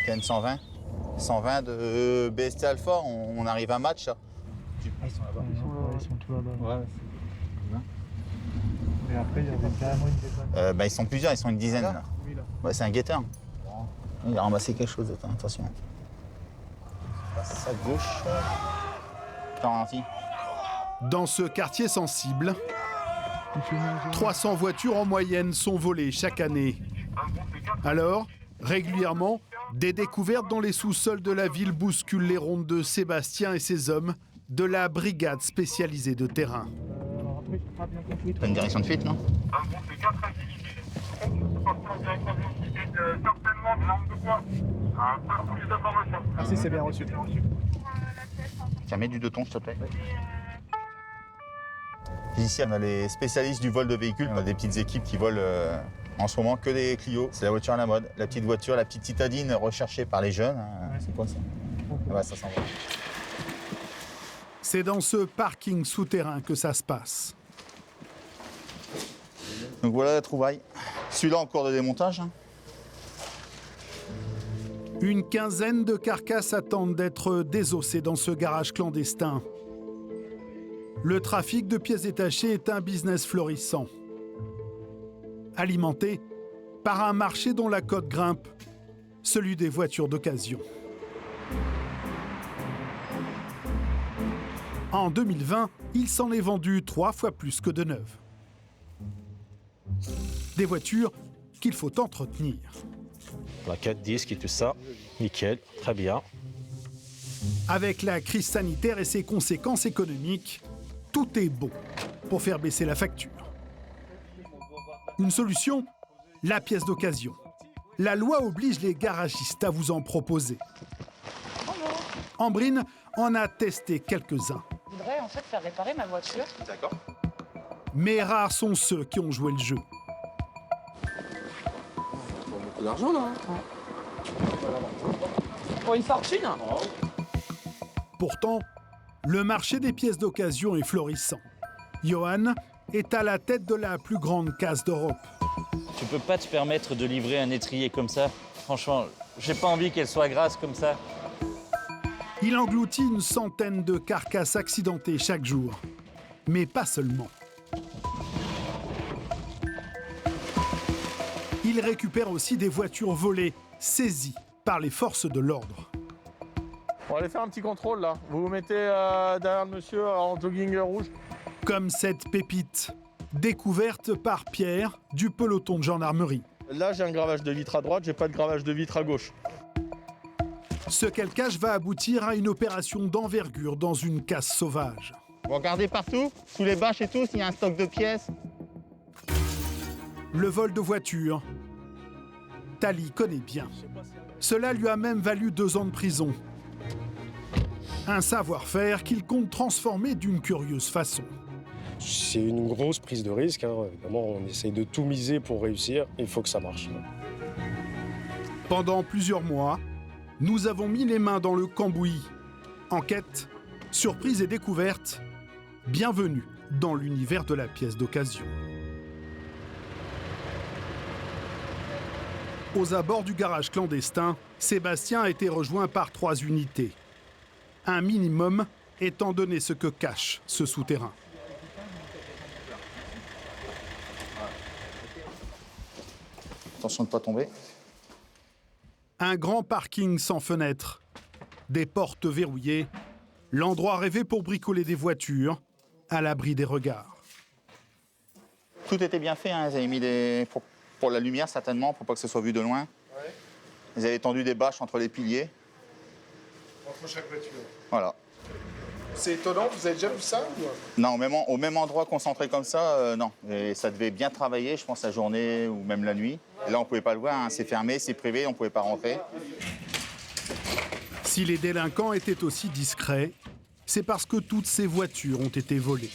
KN 120. 120 de BST Alpha, on arrive à match. Là. Ils sont là-bas. Ils sont tous là-bas. Ouais. Et après, il y avait carrément une détonne. Ils sont plusieurs, ils sont une dizaine. Là. Oui, là. Ouais, c'est un guetteur. Il a ramassé quelque chose, attention. Passe à gauche. T'as ralenti. Dans ce quartier sensible, 300 voitures en moyenne sont volées chaque année. Alors, régulièrement, des découvertes dans les sous-sols de la ville bousculent les rondes de Sébastien et ses hommes de la brigade spécialisée de terrain. T'as une direction de fuite, non? Merci, c'est bien reçu. Tiens, mets du 2 tons, s'il te plaît. Ici, on a les spécialistes du vol de véhicules. On a des petites équipes qui volent en ce moment que des Clio. C'est la voiture à la mode. La petite voiture, la petite citadine recherchée par les jeunes. C'est quoi ça? Ouais, ça s'en va. C'est dans ce parking souterrain que ça se passe. Donc voilà la trouvaille. Celui-là en cours de démontage. Une quinzaine de carcasses attendent d'être désossées dans ce garage clandestin. Le trafic de pièces détachées est un business florissant, alimenté par un marché dont la cote grimpe, celui des voitures d'occasion. En 2020, il s'en est vendu 3 fois plus que de neuves. Des voitures qu'il faut entretenir. Plaquettes, disques et tout ça, nickel, très bien. Avec la crise sanitaire et ses conséquences économiques, tout est bon pour faire baisser la facture. Une solution, la pièce d'occasion. La loi oblige les garagistes à vous en proposer. Ambrine en a testé quelques-uns. Je voudrais en fait faire réparer ma voiture. D'accord. Mais rares sont ceux qui ont joué le jeu. Beaucoup d'argent là. Pour une fortune. Pourtant, le marché des pièces d'occasion est florissant. Johan est à la tête de la plus grande case d'Europe. Tu peux pas te permettre de livrer un étrier comme ça. Franchement, j'ai pas envie qu'elle soit grasse comme ça. Il engloutit une centaine de carcasses accidentées chaque jour. Mais pas seulement. Il récupère aussi des voitures volées, saisies par les forces de l'ordre. On va aller faire un petit contrôle là. Vous vous mettez derrière le monsieur en jogging rouge. Comme cette pépite, découverte par Pierre du peloton de gendarmerie. Là j'ai un gravage de vitre à droite, j'ai pas de gravage de vitre à gauche. Ce qu'elle cache va aboutir à une opération d'envergure dans une casse sauvage. Vous regardez partout, sous les bâches et tout, s'il y a un stock de pièces. Le vol de voitures, Tali connaît bien. Cela lui a même valu 2 ans de prison. Un savoir-faire qu'il compte transformer d'une curieuse façon. C'est une grosse prise de risque. Évidemment, on essaye de tout miser pour réussir. Il faut que ça marche. Pendant plusieurs mois, nous avons mis les mains dans le cambouis. Enquête, surprise et découverte. Bienvenue dans l'univers de la pièce d'occasion. Aux abords du garage clandestin, Sébastien a été rejoint par 3 unités. Un minimum étant donné ce que cache ce souterrain. Attention de ne pas tomber. Un grand parking sans fenêtre, des portes verrouillées, l'endroit rêvé pour bricoler des voitures, à l'abri des regards. Tout était bien fait, hein. Ils avaient mis des... Pour la lumière, certainement, pour pas que ce soit vu de loin. Ouais. Ils avaient tendu des bâches entre les piliers. Entre chaque voiture. Voilà. C'est étonnant, vous avez déjà vu ça ou... Non, au même endroit concentré comme ça, non. Et ça devait bien travailler, je pense, la journée ou même la nuit. Et là, on ne pouvait pas le voir, hein. C'est fermé, c'est privé, on ne pouvait pas rentrer. Si les délinquants étaient aussi discrets, c'est parce que toutes ces voitures ont été volées.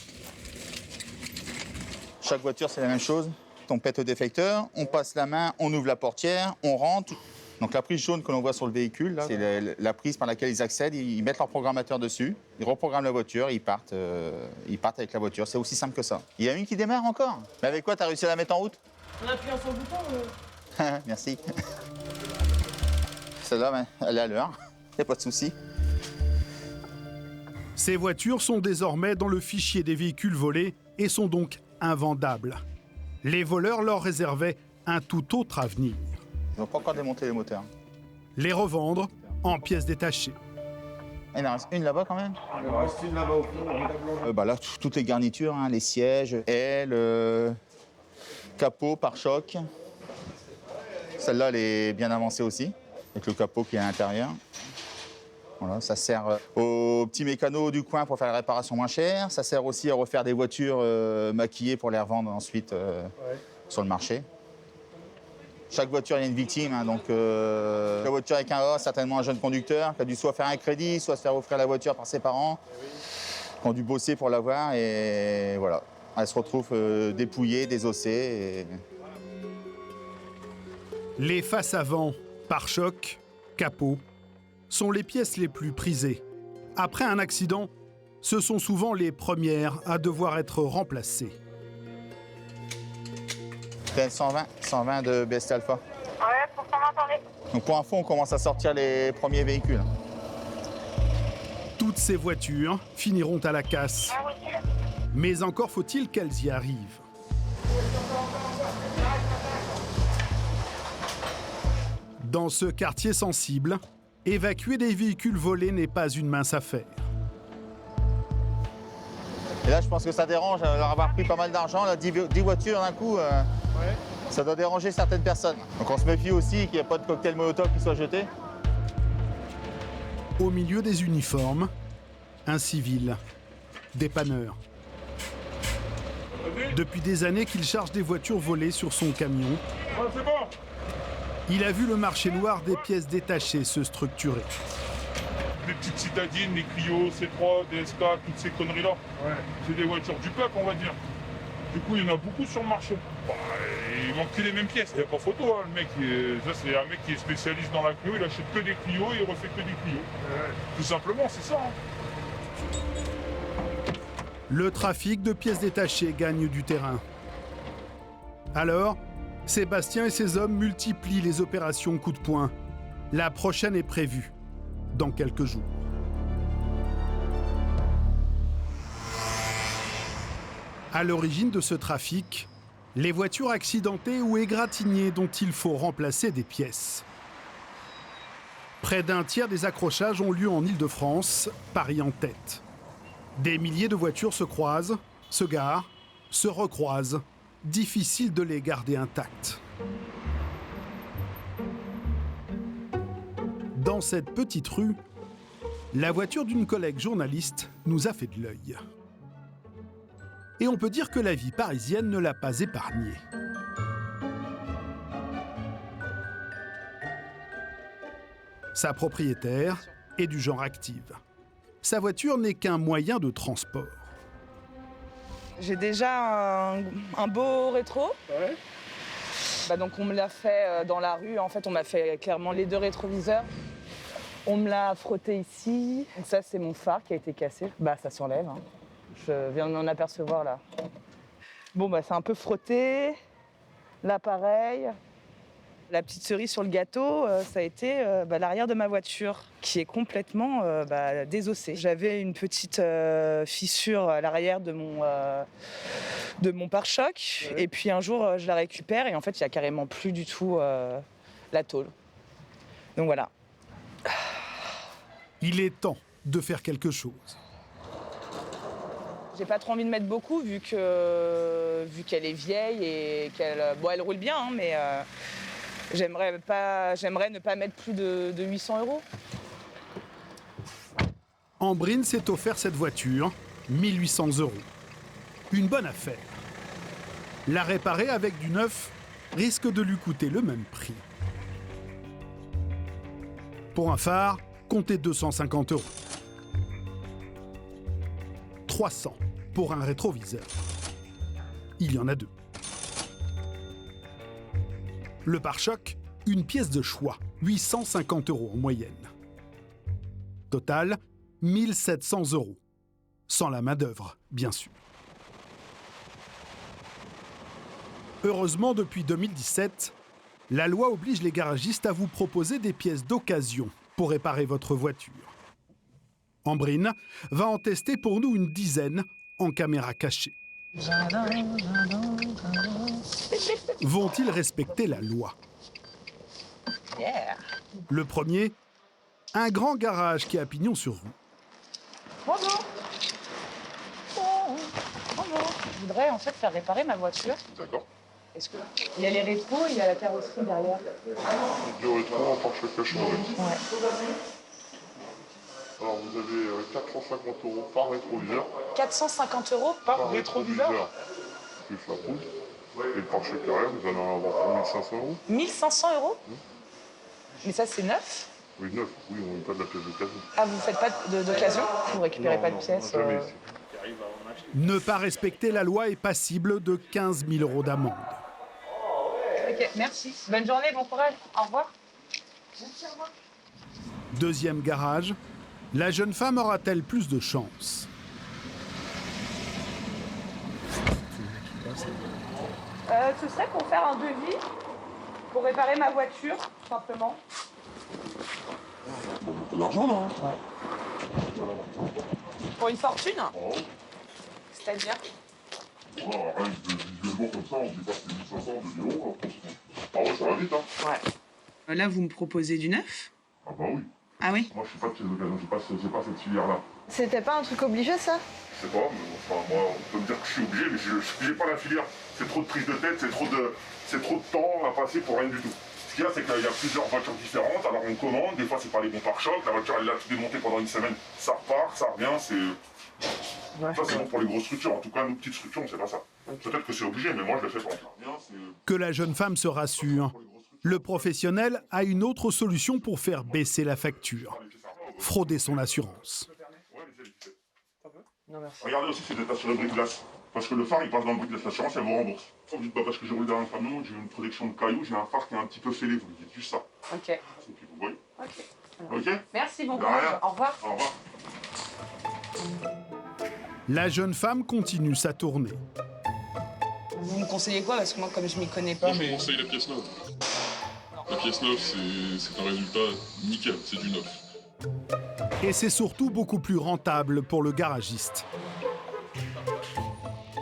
Chaque voiture, c'est la même chose. On pète le déflecteur, on passe la main, on ouvre la portière, on rentre. Donc la prise jaune que l'on voit sur le véhicule, c'est la prise par laquelle ils accèdent, ils mettent leur programmateur dessus, ils reprogramment la voiture, ils partent avec la voiture. C'est aussi simple que ça. Il y a une qui démarre encore. Mais avec quoi, t'as réussi à la mettre en route? En appuyant sur le bouton. Merci. Celle-là, elle est à l'heure, il n'y a pas de souci. Ces voitures sont désormais dans le fichier des véhicules volés et sont donc invendables. Les voleurs leur réservaient un tout autre avenir. Ils n'ont pas encore démonté les moteurs. Les revendre en pièces détachées. Il en reste une là-bas quand même. Il en reste une là-bas au fond. Là, toutes les garnitures, hein, les sièges, ailes, capot, pare-choc. Celle-là, elle est bien avancée aussi, avec le capot qui est à l'intérieur. Voilà, ça sert aux petits mécanos du coin pour faire la réparation moins chère. Ça sert aussi à refaire des voitures maquillées pour les revendre ensuite sur le marché. Chaque voiture, il y a une victime. Hein, donc, la voiture avec un A, certainement un jeune conducteur qui a dû soit faire un crédit, soit se faire offrir la voiture par ses parents, qui ont dû bosser pour l'avoir. Et voilà, elle se retrouve dépouillée, désossée. Les faces avant, pare-choc, capot, sont les pièces les plus prisées. Après un accident, ce sont souvent les premières à devoir être remplacées. C'est 120 de BST Alpha. Ouais, pour 120 parler. Donc pour info, on commence à sortir les premiers véhicules. Toutes ces voitures finiront à la casse. Ah oui. Mais encore faut-il qu'elles y arrivent. Dans ce quartier sensible, évacuer des véhicules volés n'est pas une mince affaire. Et là, je pense que ça dérange, leur avoir pris pas mal d'argent, 10 voitures d'un coup, ça doit déranger certaines personnes. Donc on se méfie aussi qu'il n'y ait pas de cocktail Molotov qui soit jeté. Au milieu des uniformes, un civil, dépanneur. Depuis des années qu'il charge des voitures volées sur son camion, il a vu le marché noir des pièces détachées se structurer. Des petites citadines, des Clio, C3, des SK, toutes ces conneries-là. Ouais. C'est des voitures du peuple, on va dire. Du coup, il y en a beaucoup sur le marché. Bah, il manque que les mêmes pièces. Il n'y a pas photo, hein, le mec. Ça, c'est un mec qui est spécialiste dans la Clio. Il achète que des Clio et il refait que des Clio. Ouais. Tout simplement, c'est ça. Hein. Le trafic de pièces détachées gagne du terrain. Alors, Sébastien et ses hommes multiplient les opérations coup de poing. La prochaine est prévue dans quelques jours. À l'origine de ce trafic, les voitures accidentées ou égratignées dont il faut remplacer des pièces. Près d'un tiers des accrochages ont lieu en Île-de-France, Paris en tête. Des milliers de voitures se croisent, se garent, se recroisent. Difficile de les garder intactes. Dans cette petite rue, la voiture d'une collègue journaliste nous a fait de l'œil. Et on peut dire que la vie parisienne ne l'a pas épargnée. Sa propriétaire est du genre active. Sa voiture n'est qu'un moyen de transport. J'ai déjà un beau rétro. Ouais. Donc on me l'a fait dans la rue. En fait, on m'a fait clairement les deux rétroviseurs. On me l'a frotté ici. Donc ça, c'est mon phare qui a été cassé. Ça s'enlève. Hein. Je viens de m'en apercevoir là. Bon, c'est un peu frotté. Là, pareil. La petite cerise sur le gâteau, ça a été l'arrière de ma voiture qui est complètement désossée. J'avais une petite fissure à l'arrière de mon pare-choc. Ouais. Et puis un jour, je la récupère et en fait, il n'y a carrément plus du tout la tôle. Donc voilà. Il est temps de faire quelque chose. J'ai pas trop envie de mettre beaucoup vu qu'elle est vieille et qu'elle elle roule bien, hein, mais j'aimerais ne pas mettre plus de 800 €. Ambrine s'est offert cette voiture, 1 800 €. Une bonne affaire. La réparer avec du neuf risque de lui coûter le même prix. Pour un phare, comptez 250 €. 300 pour un rétroviseur. Il y en a deux. Le pare-choc, une pièce de choix, 850 € en moyenne. Total, 1 700 €. Sans la main-d'œuvre, bien sûr. Heureusement, depuis 2017, la loi oblige les garagistes à vous proposer des pièces d'occasion pour réparer votre voiture. Ambrine va en tester pour nous une dizaine en caméra cachée. Vont-ils respecter la loi? Yeah. Le premier, un grand garage qui a pignon sur rue. Bonjour. Bonjour. Je voudrais en fait faire réparer ma voiture. D'accord. Est-ce que il y a les rétros, il y a la carrosserie derrière. Le rétro en pare-choc caché. Ouais. Alors vous avez 450 € par rétroviseur. 450 € par rétroviseur. Plus la poudre. Et le pare-choc arrière, vous allez en avoir pour 1500 €. 1500 €. Mais ça c'est neuf. Oui, neuf. Oui, on n'est pas de la pièce d'occasion. Ah, vous faites pas d'occasion? Vous récupérez pas de pièces Jamais. Ne pas respecter la loi est passible de 15 000 € d'amende. Ok, merci. Bonne journée, bon courage. Au revoir. Merci, au revoir. Deuxième garage, la jeune femme aura-t-elle plus de chance? Ce serait pour faire un devis, pour réparer ma voiture, tout simplement. Beaucoup d'argent, là. Pour une fortune? C'est-à-dire? Rien que visuellement comme ça, on dit pas que c'est 1500, 2000 €. Ah ouais, ça va vite, hein. Ouais. Là, vous me proposez du neuf? Ah bah oui. Ah oui? Moi, je suis pas de pièce d'occasion, j'ai pas cette filière-là. C'était pas un truc obligé, ça? Je sais pas, mais enfin, moi, on peut me dire que je suis obligé, mais j'ai pas la filière. C'est trop de prise de tête, c'est trop de temps à passer pour rien du tout. Ce qu'il y a, c'est qu'il y a plusieurs voitures différentes, alors on commande, des fois c'est pas les bons pare-chocs, la voiture elle l'a tout démontée pendant une semaine, ça repart, ça revient, c'est... Ça c'est bon pour les grosses structures, en tout cas nos petites structures, c'est pas ça. Peut-être que c'est obligé, mais moi je le fais pas. Que la jeune femme se rassure, le professionnel a une autre solution pour faire baisser la facture. Frauder son assurance. Non, merci. Regardez aussi si vous êtes assuré brise-glace. Parce que le phare il passe dans le brise-glace, l'assurance elle vous rembourse. Vous dites parce que j'ai roulé derrière un camion, j'ai une protection de cailloux, j'ai un phare qui est un petit peu fêlé, vous dites juste ça. Ok. Et puis vous voyez. Ok. Ok. Merci, bon De courage. rien. Au revoir. Au revoir. La jeune femme continue sa tournée. Vous me conseillez quoi? Parce que moi, comme je m'y connais pas. Moi je vous conseille la pièce neuve. La pièce neuve c'est un résultat nickel, c'est du neuf. Et c'est surtout beaucoup plus rentable pour le garagiste.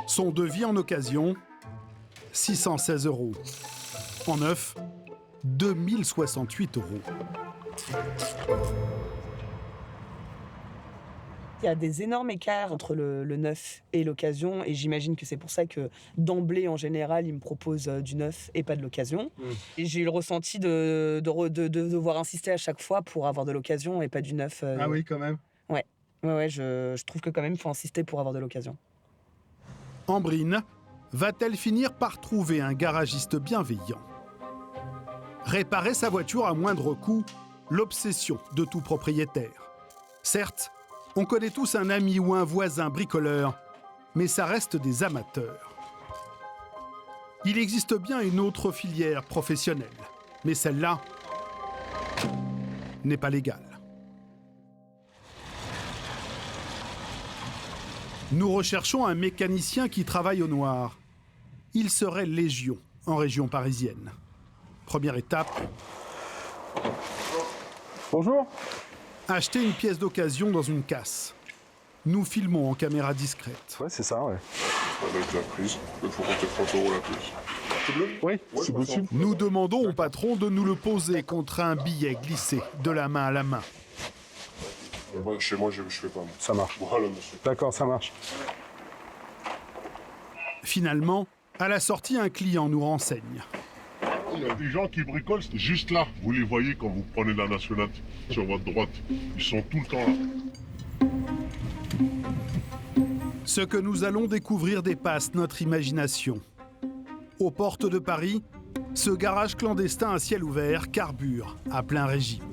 Son devis en occasion, 616 €. En neuf, 2068 €. Il y a des énormes écarts entre le neuf et l'occasion, et j'imagine que c'est pour ça que d'emblée, en général, ils me proposent du neuf et pas de l'occasion. Et j'ai eu le ressenti de devoir insister à chaque fois pour avoir de l'occasion et pas du neuf. Ah oui, quand même. Ouais, je trouve que quand même, il faut insister pour avoir de l'occasion. Ambrine va-t-elle finir par trouver un garagiste bienveillant? Réparer sa voiture à moindre coût, l'obsession de tout propriétaire. Certes, on connaît tous un ami ou un voisin bricoleur, mais ça reste des amateurs. Il existe bien une autre filière professionnelle, mais celle-là n'est pas légale. Nous recherchons un mécanicien qui travaille au noir. Il serait légion en région parisienne. Première étape. Bonjour. Acheter une pièce d'occasion dans une casse. Nous filmons en caméra discrète. Ouais, c'est ça, ouais. Avec la prise, il faut compter 30 € la pièce. C'est bleu? Oui, c'est possible. Nous demandons au patron de nous le poser contre un billet glissé de la main à la main. Chez moi, je fais pas. Ça marche. Voilà, monsieur. D'accord, ça marche. Finalement, à la sortie, un client nous renseigne. Il y a des gens qui bricolent juste là. Vous les voyez quand vous prenez la nationale sur votre droite. Ils sont tout le temps là. Ce que nous allons découvrir dépasse notre imagination. Aux portes de Paris, ce garage clandestin à ciel ouvert carbure à plein régime.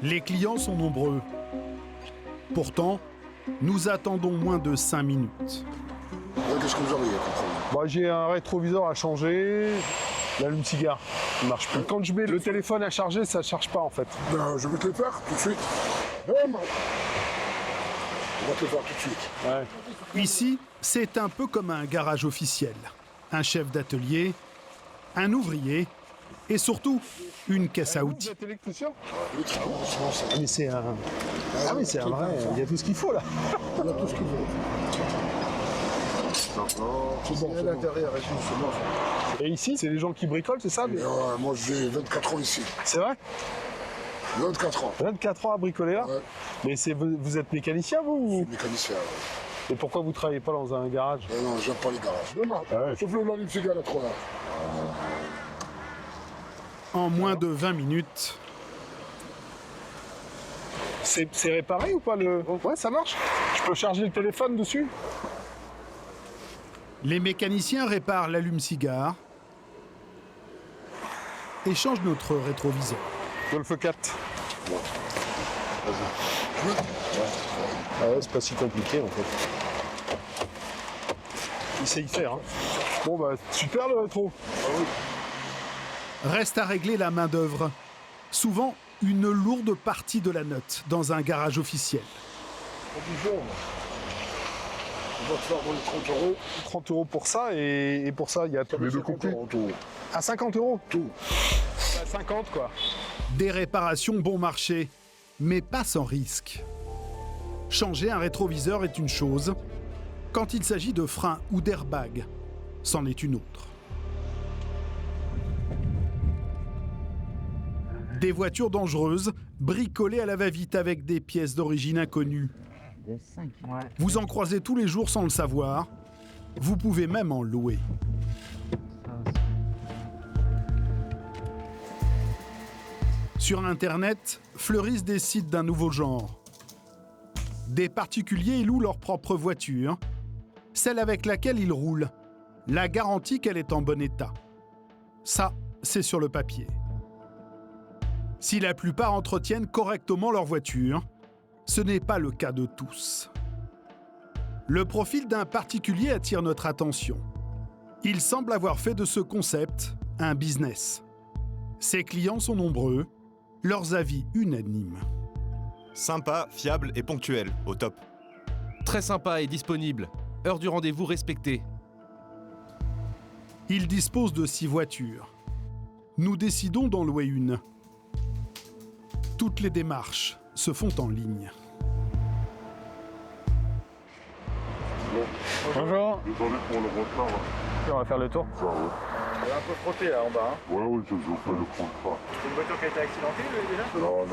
Les clients sont nombreux. Pourtant, nous attendons moins de 5 minutes. Qu'est-ce que vous auriez à comprendre? J'ai un rétroviseur à changer, l'allume-cigare ne marche plus. Quand je mets le téléphone à charger, ça ne charge pas en fait. Ben, je vais te le faire tout de suite. On va te le faire tout de suite. Ouais. Ici, c'est un peu comme un garage officiel. un chef d'atelier, un ouvrier et surtout une caisse à Vous outils. êtes électricien? Ah, Mais c'est un... Ah oui, c'est un vrai... Il y a tout ce qu'il faut là. Il y a tout ce qu'il faut. C'est bon, à l'intérieur, c'est bon. Et ici, c'est les gens qui bricolent, c'est ça? Moi, j'ai 24 ans ici. C'est vrai? 24 ans. 24 ans à bricoler là? Ouais. Mais vous êtes mécanicien vous? ou- Mécanicien. Ouais. Et pourquoi vous travaillez pas dans un garage? Non, j'aime pas les garages. Non, Ah ouais. sauf le Lali Psiga, là, 3 là. En moins de 20 minutes, C'est réparé ou pas le... Ouais, ça marche. Je peux charger le téléphone dessus? les mécaniciens réparent l'allume-cigare et changent notre rétroviseur. Golf 4. Ah ouais, c'est pas si compliqué en fait. Il sait y faire. Hein. Bon bah super le rétro. Reste à régler la main-d'œuvre. Souvent, une lourde partie de la note dans un garage officiel. On va te faire dans les 30 euros. 30 euros pour ça et pour ça il y a... Les deux compris. À 50 euros? Tout. À 50 quoi. Des réparations bon marché, mais pas sans risque. Changer un rétroviseur est une chose. Quand il s'agit de freins ou d'airbag, c'en est une autre. Des voitures dangereuses, bricolées à la va-vite avec des pièces d'origine inconnue. Vous en croisez tous les jours sans le savoir. Vous pouvez même en louer. Sur Internet, fleurissent des sites d'un nouveau genre. Des particuliers y louent leur propre voiture, celle avec laquelle ils roulent. La garantie qu'elle est en bon état. Ça, c'est sur le papier. Si la plupart entretiennent correctement leur voiture, ce n'est pas le cas de tous. Le profil d'un particulier attire notre attention. Il semble avoir fait de ce concept un business. Ses clients sont nombreux, leurs avis unanimes. Sympa, fiable et ponctuel, au top. Très sympa et disponible. Heure du rendez-vous respectée. Il dispose de 6 voitures. Nous décidons d'en louer une. Toutes les démarches se font en ligne. Bonjour. Désolé pour le retard. On va faire le tour. Ça va. Elle est un peu frottée là en bas. Ouais, je fais le contrat. C'est une voiture qui a été accidentée déjà? Non,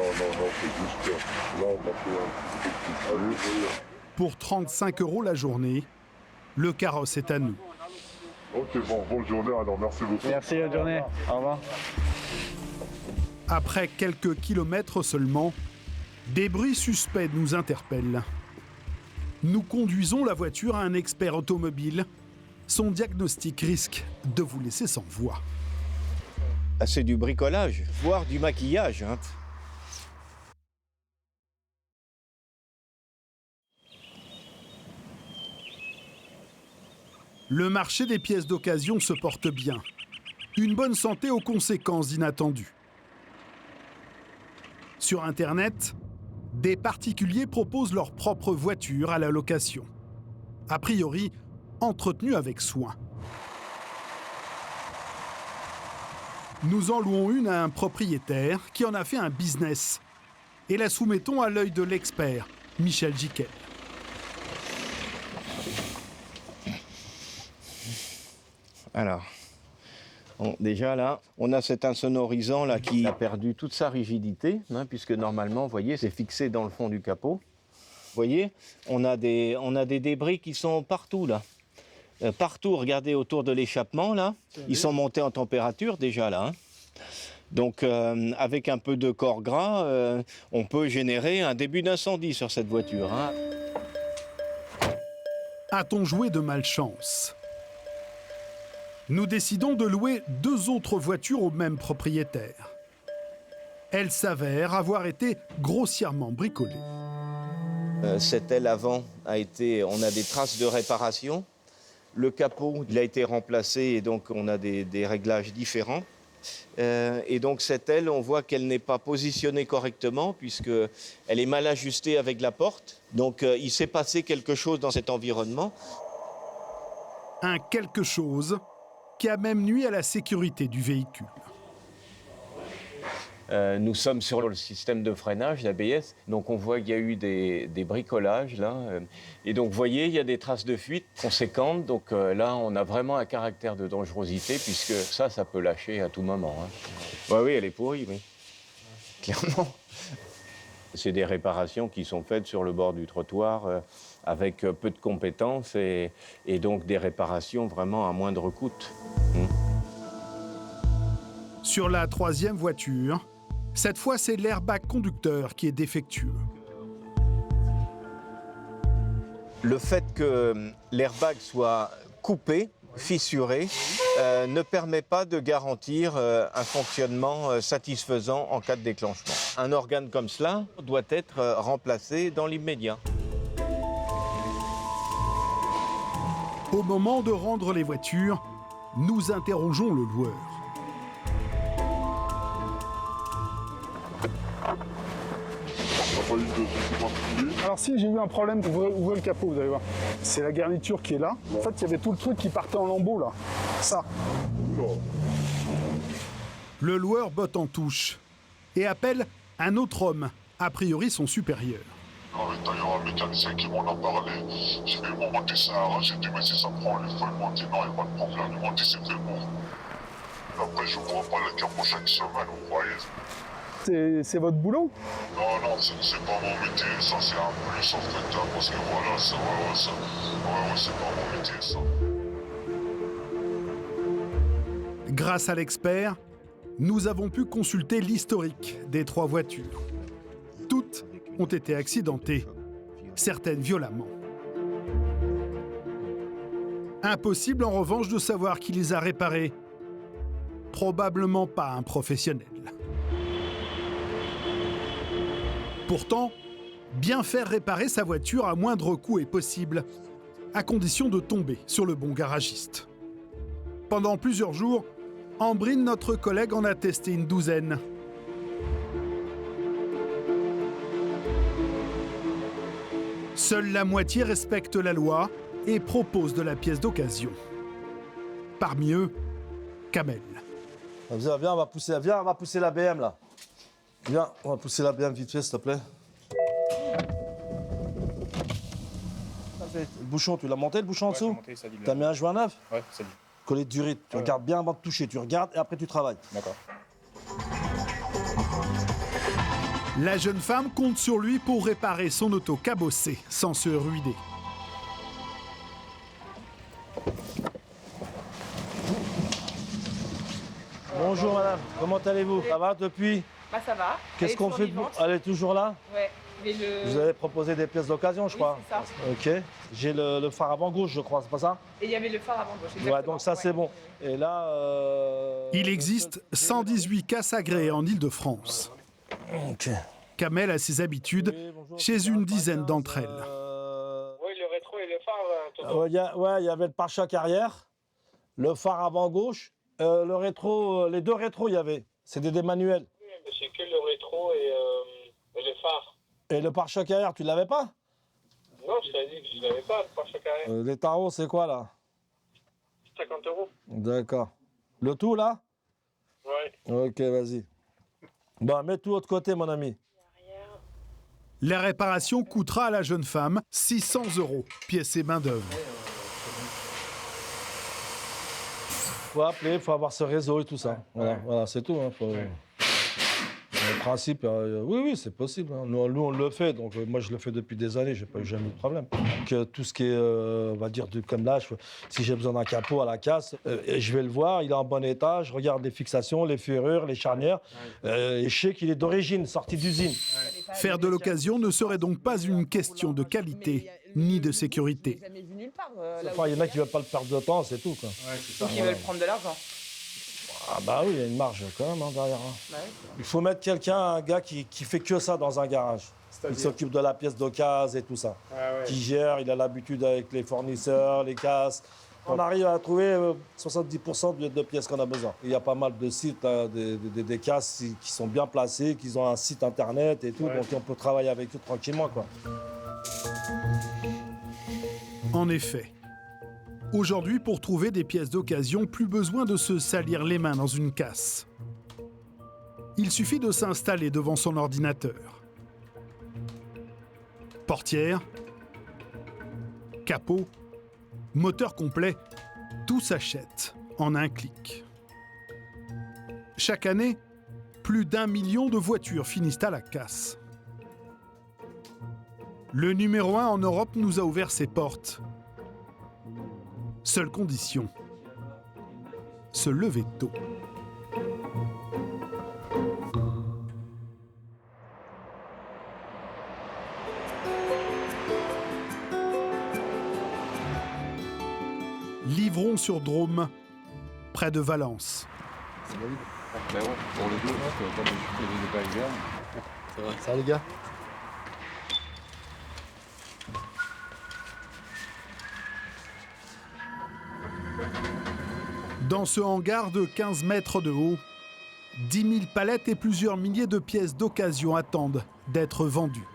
c'est juste. Là, on va faire un petit peu. Pour 35 € la journée, le carrosse est à nous. Ok, bonne journée, alors merci beaucoup. Merci, bonne journée. Au revoir. Après quelques kilomètres seulement, des bruits suspects nous interpellent. Nous conduisons la voiture à un expert automobile. Son diagnostic risque de vous laisser sans voix. C'est du bricolage, voire du maquillage. Hein. Le marché des pièces d'occasion se porte bien. Une bonne santé aux conséquences inattendues. Sur Internet, des particuliers proposent leur propre voiture à la location. A priori, entretenue avec soin. Nous en louons une à un propriétaire qui en a fait un business et la soumettons à l'œil de l'expert, Michel Jiquel. Alors, déjà là, on a cet insonorisant là qui a perdu toute sa rigidité, hein, puisque normalement, vous voyez, c'est fixé dans le fond du capot. Vous voyez, on a des débris qui sont partout là. Partout, regardez autour de l'échappement là, ils sont montés en température déjà là. Hein. Donc avec un peu de corps gras, on peut générer un début d'incendie sur cette voiture. Hein. A-t-on joué de malchance? Nous décidons de louer 2 autres voitures au même propriétaire. Elles s'avèrent avoir été grossièrement bricolées. Cette aile avant a été, on a des traces de réparation. Le capot, il a été remplacé et donc on a des réglages différents. Et donc cette aile, on voit qu'elle n'est pas positionnée correctement puisqu'elle est mal ajustée avec la porte. Donc il s'est passé quelque chose dans cet environnement. Un quelque chose qui a même nui à la sécurité du véhicule. Nous sommes sur le système de freinage, l'ABS, donc on voit qu'il y a eu des bricolages là. Et donc vous voyez, il y a des traces de fuite conséquentes, donc là on a vraiment un caractère de dangerosité puisque ça peut lâcher à tout moment. Hein. Ouais, oui, elle est pourrie, oui. Clairement. C'est des réparations qui sont faites sur le bord du trottoir avec peu de compétences et donc des réparations vraiment à moindre coût. Sur la troisième voiture, cette fois c'est l'airbag conducteur qui est défectueux. Le fait que l'airbag soit coupé, fissuré, ne permet pas de garantir un fonctionnement satisfaisant en cas de déclenchement. Un organe comme cela doit être remplacé dans l'immédiat. Au moment de rendre les voitures, nous interrogeons le loueur. Alors si, j'ai eu un problème, ouvrez le capot, vous allez voir. C'est la garniture qui est là. En fait, il y avait tout le truc qui partait en lambeaux, là. Ça. Le loueur botte en touche et appelle un autre homme, a priori son supérieur. Il y a un mécanicien qui m'en a parlé. J'ai dit, bon, monter ça à j'ai dit, mais si ça prend les feux, il m'a dit, non, il n'y a pas de problème, il m'a dit, c'est fait bon. Après, je ne vois pas le capot chaque semaine, vous voyez. C'est votre boulot? Non, c'est pas mon métier, ça c'est un plus en fait, parce que voilà, c'est pas mon métier ça. Grâce à l'expert, nous avons pu consulter l'historique des 3 voitures. Toutes ont été accidentées, certaines violemment. Impossible en revanche de savoir qui les a réparées. Probablement pas un professionnel. Pourtant, bien faire réparer sa voiture à moindre coût est possible, à condition de tomber sur le bon garagiste. Pendant plusieurs jours, Ambrine, notre collègue, en a testé une douzaine. Seule la moitié respecte la loi et propose de la pièce d'occasion. Parmi eux, Kamel. Viens, on va pousser la BM là. Viens, on va pousser la BM vite fait, s'il te plaît. Le bouchon, tu l'as monté le bouchon en dessous? T'as mis un joint neuf? Ouais, c'est dit. Collet de durite. Tu regardes bien avant de toucher, tu regardes et après tu travailles. D'accord. La jeune femme compte sur lui pour réparer son auto cabossée sans se ruiner. Bonjour madame, comment allez-vous? Ça va depuis? Bah ça va. Qu'est-ce qu'on fait? Elle est toujours là? Ouais. Vous avez proposé des pièces d'occasion, je crois. Oui, c'est ça. Ok. J'ai le phare avant gauche, je crois, c'est pas ça? Et il y avait le phare avant gauche, exactement. Ouais, donc ça c'est bon. Et là... Il existe 118 casses agréées en Île-de-France. Ok. Kamel a ses habitudes chez une dizaine d'entre elles. Oui, le rétro et le phare. Ouais, il y avait le pare-choc arrière, le phare avant gauche, le rétro, les 2 rétros il y avait. C'est des manuels. Oui, mais c'est que le rétro et le phare. Et le pare-choc arrière, tu l'avais pas? Non, je t'avais dit que je l'avais pas, le pare-choc arrière. Les tarots, c'est quoi là? 50 €. D'accord. Le tout là? Ouais. Ok, vas-y. Bon, mets tout de l'autre côté, mon ami. La réparation coûtera à la jeune femme 600 €, pièces et main-d'œuvre. Faut appeler, faut avoir ce réseau et tout ça. Voilà, c'est tout. Hein, le principe, oui, c'est possible. Hein. Nous, on le fait, donc moi je le fais depuis des années, j'ai pas eu jamais eu de problème. Donc, tout ce qui est, on va dire, comme là, si j'ai besoin d'un capot à la casse, je vais le voir, il est en bon état, je regarde les fixations, les ferrures, les charnières, et je sais qu'il est d'origine, sorti d'usine. Faire de l'occasion ne serait donc pas une question de qualité ni de sécurité. Il y en a qui ne veulent pas le perdre de temps, c'est tout. Quoi. Donc ils veulent prendre de l'argent. Ah bah oui, il y a une marge quand même derrière. Hein. Il faut mettre un gars qui fait que ça dans un garage. Il s'occupe de la pièce d'occasion et tout ça. Qui gère, il a l'habitude avec les fournisseurs, les casses. On arrive à trouver 70% de pièces qu'on a besoin. Il y a pas mal de sites, hein, des casses qui sont bien placées, qui ont un site internet et tout, donc on peut travailler avec eux tranquillement, quoi. En effet, Aujourd'hui, pour trouver des pièces d'occasion, plus besoin de se salir les mains dans une casse. Il suffit de s'installer devant son ordinateur. Portière, capot, moteur complet, tout s'achète en un clic. Chaque année, plus d'1 million de voitures finissent à la casse. Le numéro 1 en Europe nous a ouvert ses portes. Seule condition, se lever tôt. Livron sur Drôme, près de Valence. C'est valide. Bah ouais, pour les deux, tu vas pas les pas hiver. Ça va, ça va les gars? Dans ce hangar de 15 mètres de haut, 10 000 palettes et plusieurs milliers de pièces d'occasion attendent d'être vendues.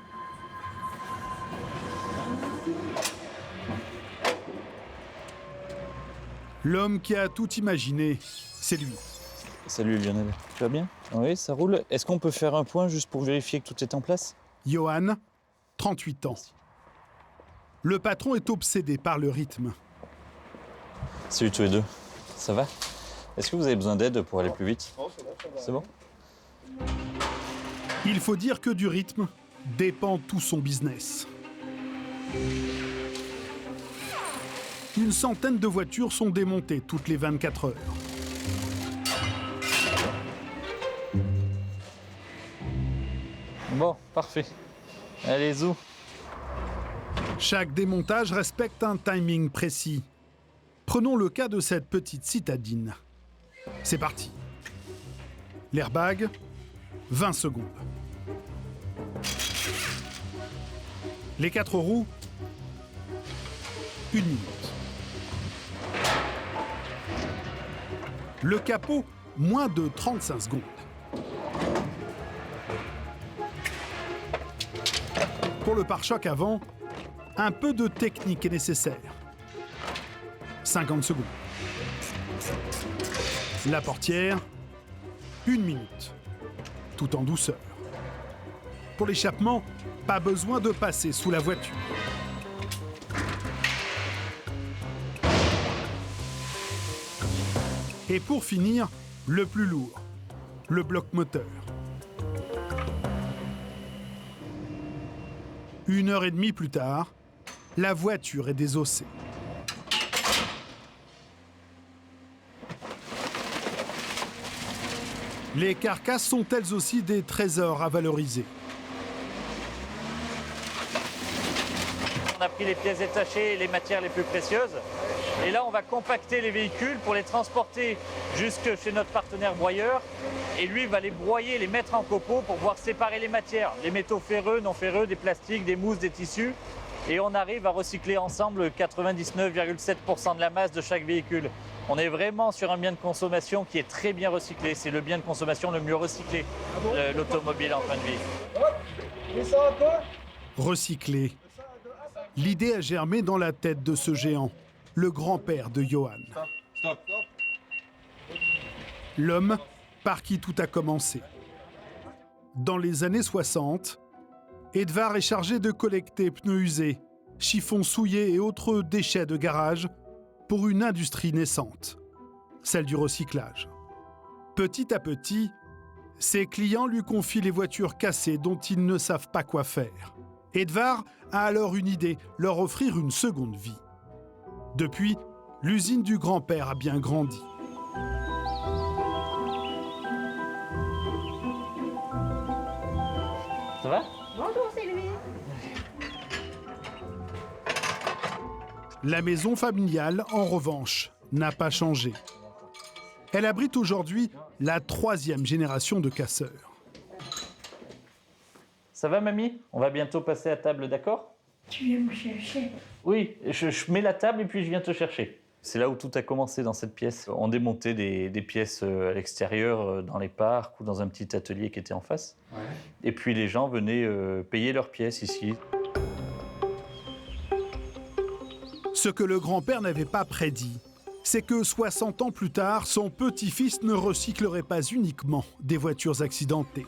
L'homme qui a tout imaginé, c'est lui. Salut Lionel, tu vas bien? Oui, ça roule. Est-ce qu'on peut faire un point juste pour vérifier que tout est en place? Johan, 38 ans. Le patron est obsédé par le rythme. Salut tous les deux. Ça va? Est-ce que vous avez besoin d'aide pour aller plus vite? C'est bon? Il faut dire que du rythme dépend tout son business. Une centaine de voitures sont démontées toutes les 24 heures. Bon, parfait. Allez, zou. Chaque démontage respecte un timing précis. Prenons le cas de cette petite citadine. C'est parti. L'airbag, 20 secondes. Les 4 roues, 1 minute. Le capot, moins de 35 secondes. Pour le pare-choc avant, un peu de technique est nécessaire. 50 secondes. La portière, 1 minute, tout en douceur. Pour l'échappement, pas besoin de passer sous la voiture. Et pour finir, le plus lourd, le bloc moteur. 1h30 plus tard, la voiture est désossée. Les carcasses sont elles aussi des trésors à valoriser. On a pris les pièces détachées et les matières les plus précieuses. Et là, on va compacter les véhicules pour les transporter jusque chez notre partenaire broyeur. Et lui va les broyer, les mettre en copeaux pour pouvoir séparer les matières. Les métaux ferreux, non ferreux, des plastiques, des mousses, des tissus. Et on arrive à recycler ensemble 99,7% de la masse de chaque véhicule. On est vraiment sur un bien de consommation qui est très bien recyclé. C'est le bien de consommation le mieux recyclé, l'automobile en fin de vie. Recycler. L'idée a germé dans la tête de ce géant, le grand-père de Johan. L'homme par qui tout a commencé. Dans les années 60, Edvard est chargé de collecter pneus usés, chiffons souillés et autres déchets de garage pour une industrie naissante, celle du recyclage. Petit à petit, ses clients lui confient les voitures cassées dont ils ne savent pas quoi faire. Edvard a alors une idée, leur offrir une seconde vie. Depuis, l'usine du grand-père a bien grandi. Ça va? Bonjour, c'est lui. La maison familiale, en revanche, n'a pas changé. Elle abrite aujourd'hui la 3e génération de casseurs. Ça va, mamie? On va bientôt passer à table, d'accord? Tu viens me chercher? Oui, je mets la table et puis je viens te chercher. C'est là où tout a commencé dans cette pièce. On démontait des pièces à l'extérieur, dans les parcs ou dans un petit atelier qui était en face. Ouais. Et puis les gens venaient payer leurs pièces ici. Ce que le grand-père n'avait pas prédit, c'est que 60 ans plus tard, son petit-fils ne recyclerait pas uniquement des voitures accidentées.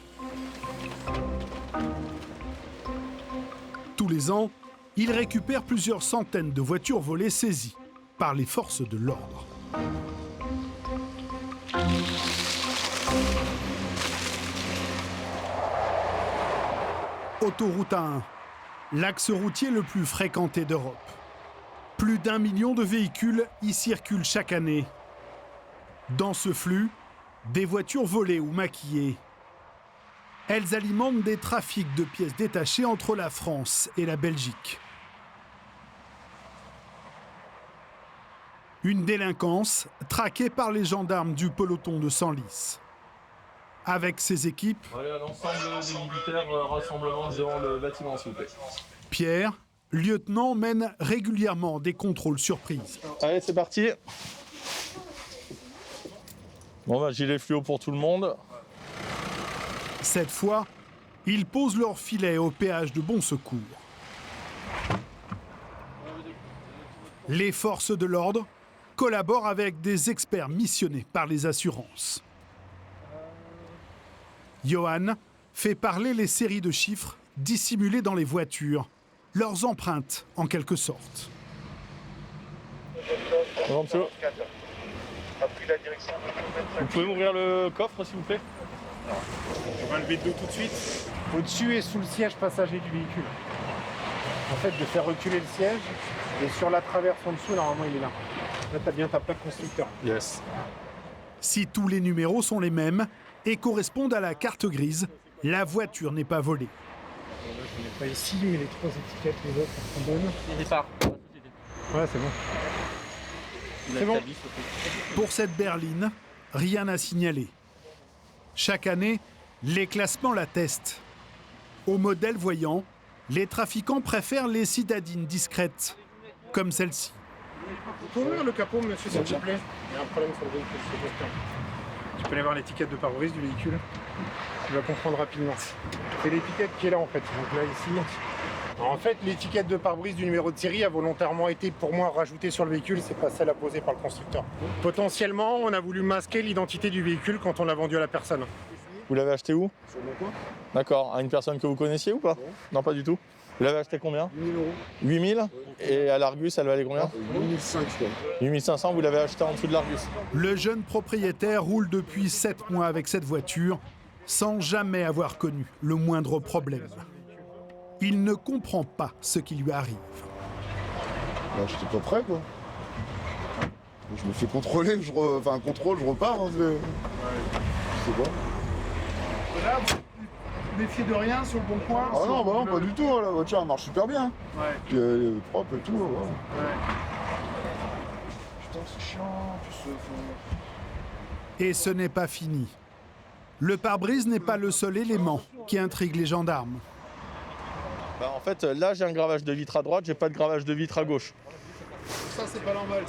Tous les ans, il récupère plusieurs centaines de voitures volées saisies par les forces de l'ordre. Autoroute A1, l'axe routier le plus fréquenté d'Europe. Plus d'1 million de véhicules y circulent chaque année. Dans ce flux, des voitures volées ou maquillées. Elles alimentent des trafics de pièces détachées entre la France et la Belgique. Une délinquance traquée par les gendarmes du peloton de Senlis. Avec ses équipes, l'ensemble des militaires rassemblement devant le bâtiment, s'il vous plaît. Pierre, lieutenant, mène régulièrement des contrôles surprises. Allez, c'est parti. Bon, bah, gilet fluo pour tout le monde. Cette fois, ils posent leur filet au péage de Bon Secours. Les forces de l'ordre collaborent avec des experts missionnés par les assurances. Johan fait parler les séries de chiffres dissimulées dans les voitures, leurs empreintes en quelque sorte. Bonjour monsieur. Vous pouvez m'ouvrir le coffre s'il vous plaît? On va lever de dos tout de suite. Au-dessus et sous le siège passager du véhicule. En fait, de faire reculer le siège et sur la traverse en dessous, normalement il est là. Là, t'as bien ta plaque constructeur. Yes. Si tous les numéros sont les mêmes et correspondent à la carte grise, la voiture n'est pas volée. Là, je ne mets pas ici, mais les 3 étiquettes, les autres, elles sont bonnes. Il départ. Ouais, c'est bon. C'est bon. Pour cette berline, rien à signaler. Chaque année, les classements l'attestent. Au modèle voyant, les trafiquants préfèrent les citadines discrètes, comme celle-ci. Vous pouvez ouvrir le capot, monsieur, s'il vous plaît? Il y a un problème sur le véhicule, c'est important. Tu peux aller voir l'étiquette de pare-brise du véhicule. Tu vas comprendre rapidement. C'est l'étiquette qui est là, en fait. Donc là, ici. En fait, l'étiquette de pare-brise du numéro de série a volontairement été, pour moi, rajoutée sur le véhicule. C'est pas celle apposée par le constructeur. Potentiellement, on a voulu masquer l'identité du véhicule quand on l'a vendu à la personne. Vous l'avez acheté où? Sur mon coin. D'accord. À une personne que vous connaissiez ou pas? Non, pas du tout. Vous l'avez acheté combien? 8 000 €. 8 000? Et à l'Argus, elle valait combien? 8 500. 8 500, vous l'avez acheté en dessous de l'Argus. Le jeune propriétaire roule depuis 7 mois avec cette voiture, sans jamais avoir connu le moindre problème. Il ne comprend pas ce qui lui arrive. Bah, j'étais pas prêt, quoi. Je me fais contrôler, je repars. Hein, je sais pas. Là, vous méfiez de rien sur le bon coin? Ah non, bah non, pas du tout. Hein, la voiture elle marche super bien. Ouais. Puis elle est propre et tout. Ouais. Putain, c'est chiant. Et ce n'est pas fini. Le pare-brise n'est pas le seul élément qui intrigue les gendarmes. Bah, en fait, là, j'ai un gravage de vitre à droite, j'ai pas de gravage de vitre à gauche. Ça, c'est pas normal,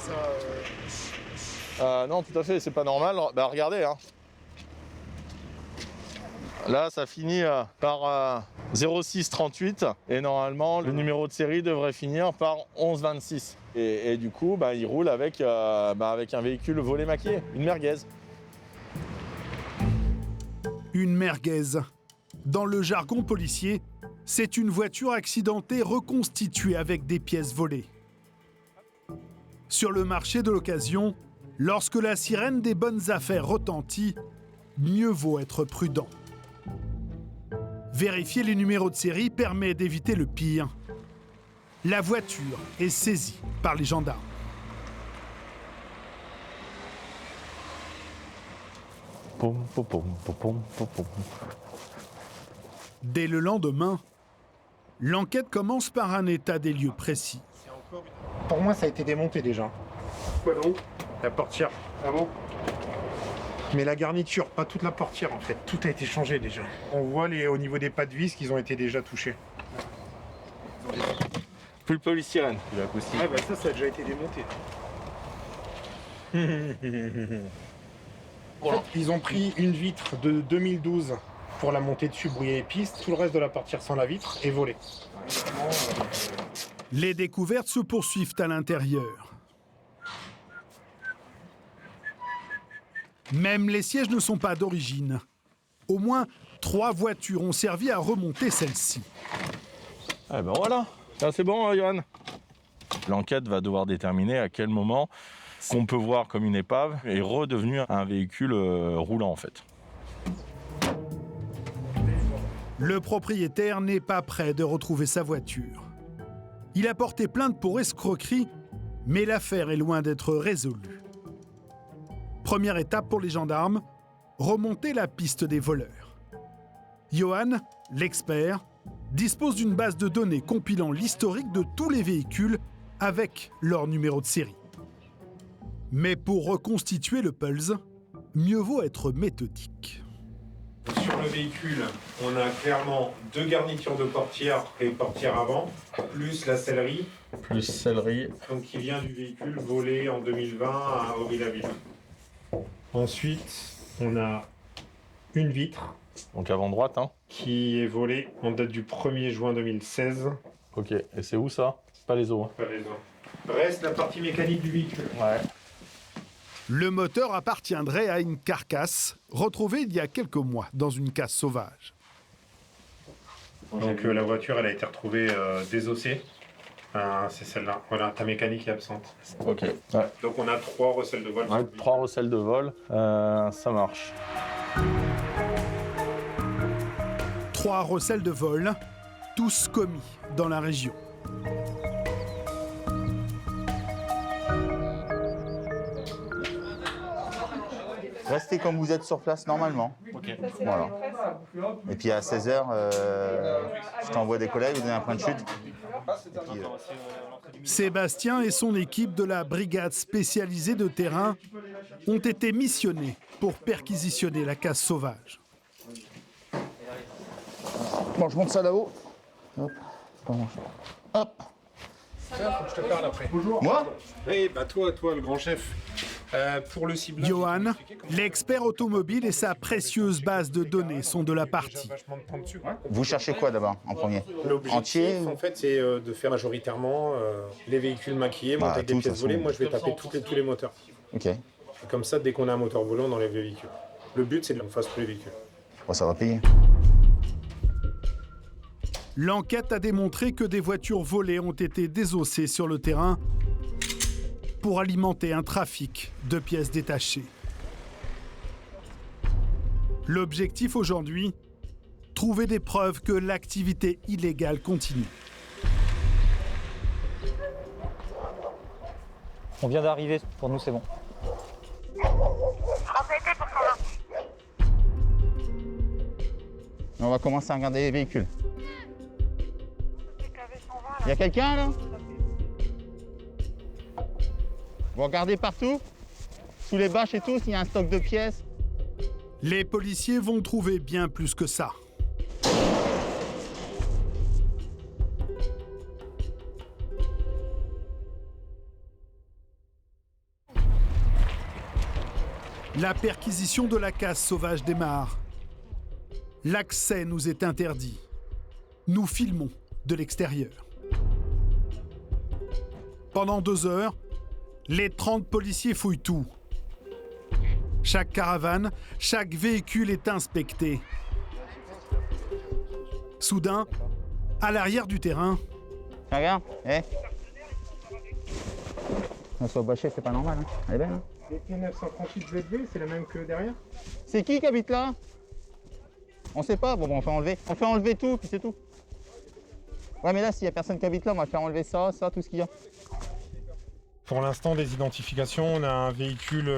ça. Non, tout à fait, c'est pas normal. Bah, regardez, hein. Là, ça finit par 0638 et normalement, le numéro de série devrait finir par 1126. Et du coup, bah, il roule avec un véhicule volé maquillé, une merguez. Une merguez. Dans le jargon policier, c'est une voiture accidentée reconstituée avec des pièces volées. Sur le marché de l'occasion, lorsque la sirène des bonnes affaires retentit, mieux vaut être prudent. Vérifier les numéros de série permet d'éviter le pire. La voiture est saisie par les gendarmes. Dès le lendemain, l'enquête commence par un état des lieux précis. Pour moi, ça a été démonté déjà. Quoi donc? La portière. Ah bon? Mais la garniture, pas toute la portière en fait. Tout a été changé déjà. On voit au niveau des pas de vis qu'ils ont été déjà touchés. Plus le polysirène. Ouais, bah ça a déjà été démonté. En fait, ils ont pris une vitre de 2012 pour la monter dessus, brouiller les pistes. Tout le reste de la portière sans la vitre est volé. Les découvertes se poursuivent à l'intérieur. Même les sièges ne sont pas d'origine. Au moins 3 voitures ont servi à remonter celle-ci. Eh ben voilà, c'est bon, Johan. L'enquête va devoir déterminer à quel moment ce qu'on peut voir comme une épave est redevenu un véhicule roulant en fait. Le propriétaire n'est pas prêt de retrouver sa voiture. Il a porté plainte pour escroquerie, mais l'affaire est loin d'être résolue. Première étape pour les gendarmes, remonter la piste des voleurs. Johan, l'expert, dispose d'une base de données compilant l'historique de tous les véhicules avec leur numéro de série. Mais pour reconstituer le puzzle, mieux vaut être méthodique. Sur le véhicule, on a clairement 2 garnitures de portières et portières avant, plus la sellerie. Plus sellerie. Donc qui vient du véhicule volé en 2020 à Aury-la-Ville. Ensuite, on a une vitre. Donc avant droite, hein. Qui est volée en date du 1er juin 2016. Ok, et c'est où ça? Pas les os. Hein. Pas les os. Reste la partie mécanique du véhicule. Ouais. Le moteur appartiendrait à une carcasse retrouvée il y a quelques mois dans une casse sauvage. Donc la voiture, elle a été retrouvée désossée. C'est celle-là. Voilà, ta mécanique est absente. Ok. Ouais. Donc on a 3 recels de vol. Ouais, 3 recels de vol, ça marche. 3 recels de vol, tous commis dans la région. Restez comme vous êtes sur place normalement. Ok. Voilà. Et puis à 16h, je t'envoie des collègues, vous donnez un point de chute. Et puis, Sébastien et son équipe de la brigade spécialisée de terrain ont été missionnés pour perquisitionner la casse sauvage. Bon, je monte ça là-haut. Hop. Hop. Tiens, faut que je te parle après. Bonjour. Moi? Oui, bah toi, le grand chef. Pour le ciblage... Johan, l'expert automobile et sa précieuse base de données sont de la partie. Vous cherchez quoi d'abord, en premier? L'objectif, Entier en fait, c'est de faire majoritairement les véhicules maquillés, monter avec des pièces volées. Moi, je vais taper tous les moteurs. Ok. Et comme ça, dès qu'on a un moteur volant, on enlève les véhicules. Le but, c'est qu'on fasse tous les véhicules. Bon, ça va payer. L'enquête a démontré que des voitures volées ont été désossées sur le terrain pour alimenter un trafic de pièces détachées. L'objectif aujourd'hui, trouver des preuves que l'activité illégale continue. On vient d'arriver, pour nous c'est bon. On va commencer à regarder les véhicules. Il y a quelqu'un là? Vous regardez partout? Sous les bâches et tout, s'il y a un stock de pièces? Les policiers vont trouver bien plus que ça. La perquisition de la casse sauvage démarre. L'accès nous est interdit. Nous filmons de l'extérieur. Pendant 2 heures, les 30 policiers fouillent tout. Chaque caravane, chaque véhicule est inspecté. Soudain, à l'arrière du terrain... Regarde, On soit bâché, c'est pas normal, hein. Elle est belle, hein. C'est 1938 ZV, c'est la même que derrière? C'est qui habite là? On sait pas, bon, on fait enlever. On fait enlever tout, puis c'est tout. Ouais, mais là, s'il y a personne qui habite là, on va faire enlever ça, tout ce qu'il y a. Pour l'instant, des identifications, on a un véhicule